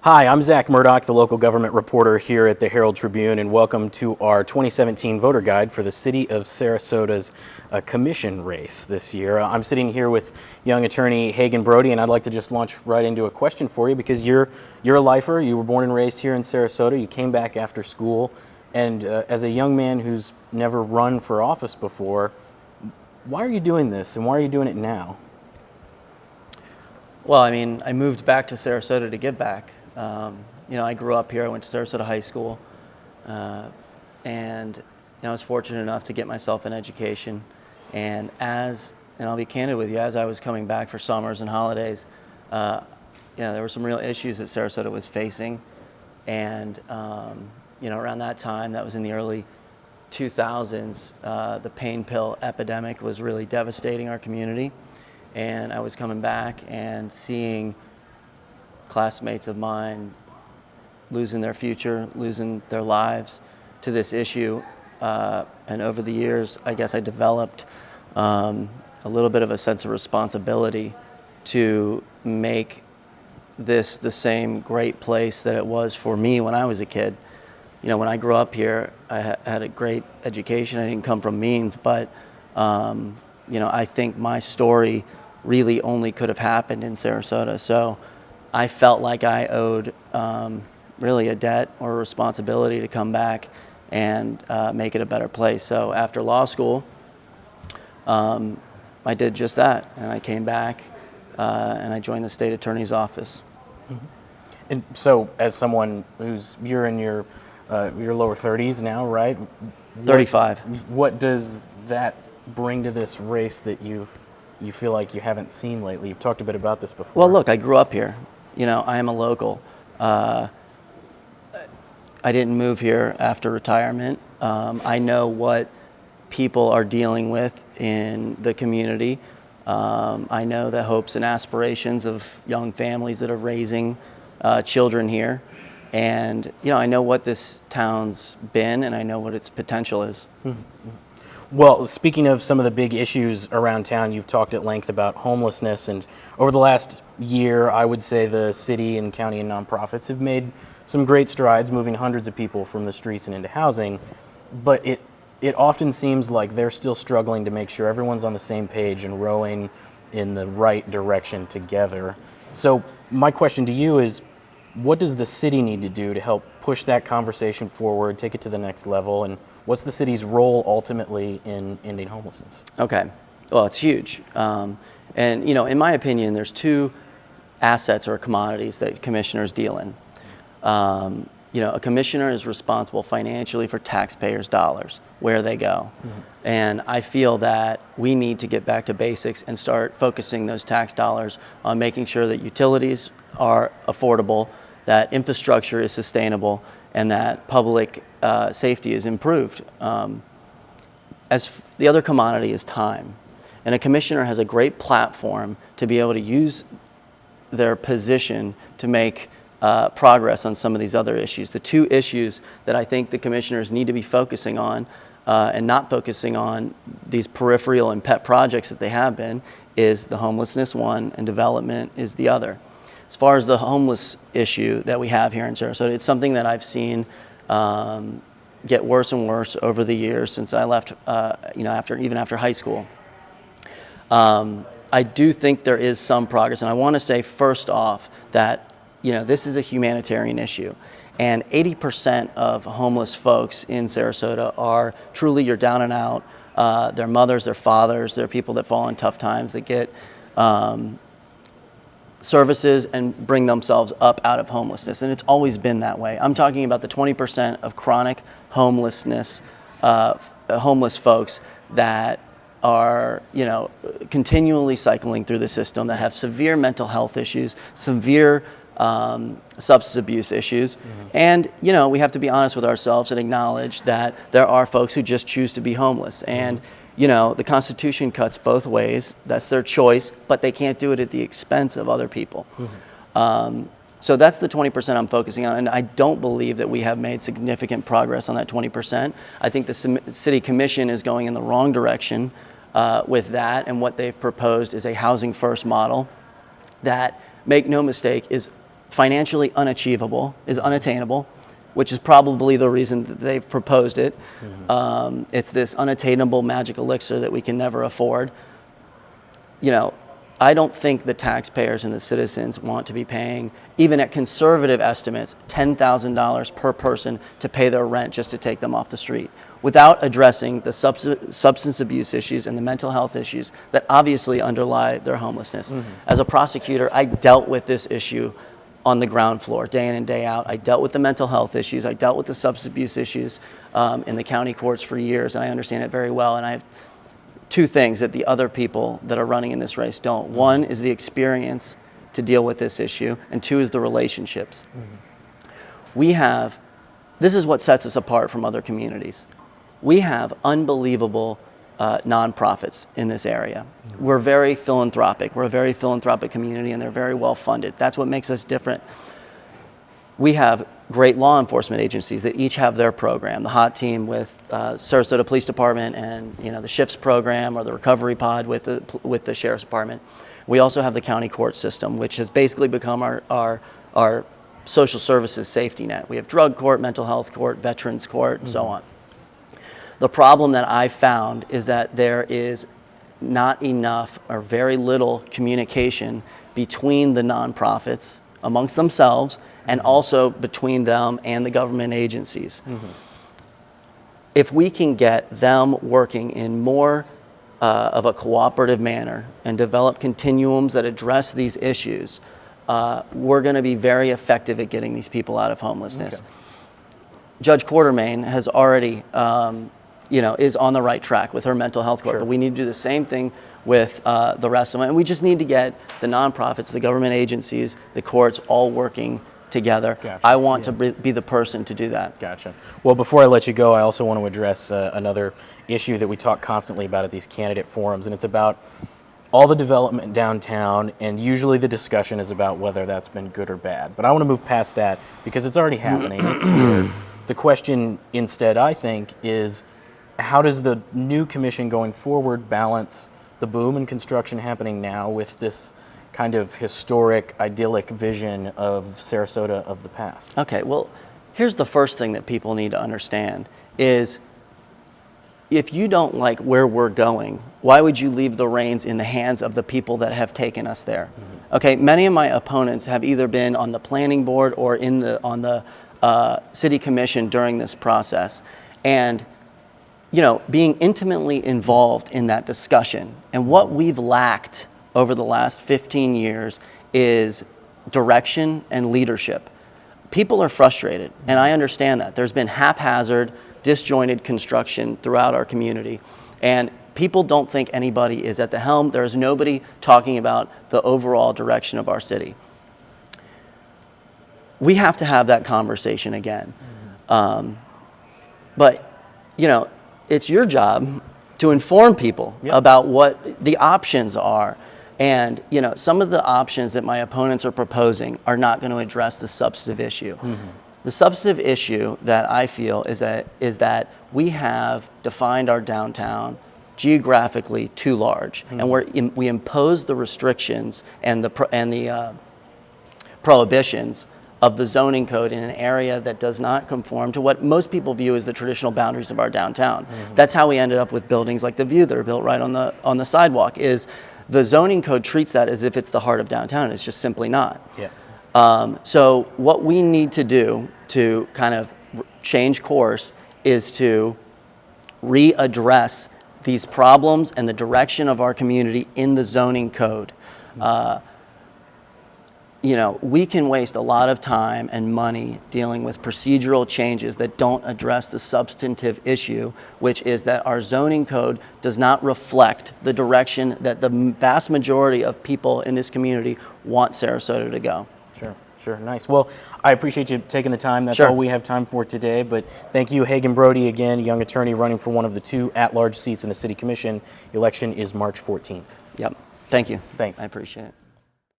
Hi, I'm Zach Murdoch, the local government reporter here at the Herald-Tribune, and welcome to our 2017 voter guide for the City of Sarasota's commission race this year. I'm sitting here with young attorney Hagen Brody, and I'd like to just launch right into a question for you because you're a lifer. You were born and raised here in Sarasota. You came back after school, and as a young man who's never run for office before, why are you doing this, and why are you doing it now? Well, I moved back to Sarasota to give back. I grew up here. I went to Sarasota High School, and I was fortunate enough to get myself an education. And I'll be candid with you, as I was coming back for summers and holidays, there were some real issues that Sarasota was facing. And around that time, that was in the early 2000s, the pain pill epidemic was really devastating our community. And I was coming back and seeing classmates of mine losing their future, losing their lives to this issue. And over the years, I guess I developed a little bit of a sense of responsibility to make this the same great place that it was for me when I was a kid. When I grew up here, I had a great education. I didn't come from means, but I think my story really only could have happened in Sarasota. So I felt like I owed really a debt or a responsibility to come back and make it a better place. So after law school, I did just that, and I came back and I joined the state attorney's office. Mm-hmm. And so, as someone you're in your lower 30s now, right? 35. What does that bring to this race that you feel like you haven't seen lately? You've talked a bit about this before. Well, look, I grew up here. I am a local. I didn't move here after retirement. I know what people are dealing with in the community. I know the hopes and aspirations of young families that are raising children here. And, I know what this town's been, and I know what its potential is. Mm-hmm. Well, speaking of some of the big issues around town, you've talked at length about homelessness, and over the last year, I would say the city and county and nonprofits have made some great strides moving hundreds of people from the streets and into housing, but it often seems like they're still struggling to make sure everyone's on the same page and rowing in the right direction together. So my question to you is, what does the city need to do to help push that conversation forward, take it to the next level, and what's the city's role ultimately in ending homelessness? Okay, well, it's huge. In my opinion, there's two assets or commodities that commissioners deal in. A commissioner is responsible financially for taxpayers' dollars, where they go. Mm-hmm. And I feel that we need to get back to basics and start focusing those tax dollars on making sure that utilities are affordable, that infrastructure is sustainable, and that public safety is improved. As the other commodity is time. And a commissioner has a great platform to be able to use their position to make progress on some of these other issues. The two issues that I think the commissioners need to be focusing on and not focusing on these peripheral and pet projects that they have been is the homelessness one and development is the other. As far as the homeless issue that we have here in Sarasota, it's something that I've seen get worse and worse over the years since I left, after high school. I do think there is some progress, and I want to say first off that this is a humanitarian issue, and 80% of homeless folks in Sarasota are truly your down and out. They're mothers, they're fathers, they're people that fall in tough times that get services and bring themselves up out of homelessness, and it's always been that way. I'm talking about the 20% of chronic homelessness, homeless folks that are continually cycling through the system, that have severe mental health issues, severe substance abuse issues. Mm-hmm. And we have to be honest with ourselves and acknowledge that there are folks who just choose to be homeless. And the Constitution cuts both ways. That's their choice, but they can't do it at the expense of other people. Mm-hmm. So that's the 20% I'm focusing on, and I don't believe that we have made significant progress on that 20%. I think the city commission is going in the wrong direction with that, and what they've proposed is a housing first model that, make no mistake, is financially unachievable, is unattainable, which is probably the reason that they've proposed it. It's this unattainable magic elixir that we can never afford. You know, I don't think the taxpayers and the citizens want to be paying, even at conservative estimates, $10,000 per person to pay their rent just to take them off the street, without addressing the substance abuse issues and the mental health issues that obviously underlie their homelessness. As a prosecutor, I dealt with this issue on the ground floor, day in and day out. I dealt with the mental health issues. I dealt with the substance abuse issues in the county courts for years, and I understand it very well. And I have two things that the other people that are running in this race don't. One is the experience to deal with this issue, and two is the relationships. This is what sets us apart from other communities. We have unbelievable nonprofits in this area. We're very philanthropic. We're a very philanthropic community, and they're very well funded. That's what makes us different. We have great law enforcement agencies that each have their program. The HOT team with Sarasota Police Department, and the Shifts program, or the Recovery Pod with the Sheriff's Department. We also have the county court system, which has basically become our social services safety net. We have drug court, mental health court, veterans court, and so on. The problem that I found is that there is not enough or very little communication between the nonprofits amongst themselves, and also between them and the government agencies. If we can get them working in more of a cooperative manner and develop continuums that address these issues, we're going to be very effective at getting these people out of homelessness. Judge Quartermain has already, is on the right track with her mental health court, but we need to do the same thing with the rest of them. And we just need to get the nonprofits, the government agencies, the courts all working together. I want to be the person to do that. Gotcha. Well, before I let you go, I also want to address another issue that we talk constantly about at these candidate forums, and it's about all the development downtown, and usually the discussion is about whether that's been good or bad. But I want to move past that because it's already happening. It's here. The question instead, I think, is how does the new commission going forward balance the boom in construction happening now with this kind of historic, idyllic vision of Sarasota of the past? Okay, well, here's the first thing that people need to understand is, if you don't like where we're going, why would you leave the reins in the hands of the people that have taken us there? Okay, many of my opponents have either been on the planning board or on the city commission during this process. And being intimately involved in that discussion, and what we've lacked over the last 15 years is direction and leadership. People are frustrated, and I understand that. There's been haphazard, disjointed construction throughout our community, and people don't think anybody is at the helm. There is nobody talking about the overall direction of our city. We have to have that conversation again. But it's your job to inform people about what the options are. And some of the options that my opponents are proposing are not going to address the substantive issue. The substantive issue that I feel is that we have defined our downtown geographically too large, and we impose the restrictions and the prohibitions of the zoning code in an area that does not conform to what most people view as the traditional boundaries of our downtown. That's how we ended up with buildings like the View that are built right on the sidewalk. Is the zoning code treats that as if it's the heart of downtown. It's just simply not. So what we need to do to kind of change course is to readdress these problems and the direction of our community in the zoning code. We can waste a lot of time and money dealing with procedural changes that don't address the substantive issue, which is that our zoning code does not reflect the direction that the vast majority of people in this community want Sarasota to go. Sure, nice. Well, I appreciate you taking the time. That's all we have time for today, but thank you, Hagen Brody, again, young attorney running for one of the 2 at-large seats in the City Commission. The election is March 14th. Yep, thank you. Thanks. I appreciate it.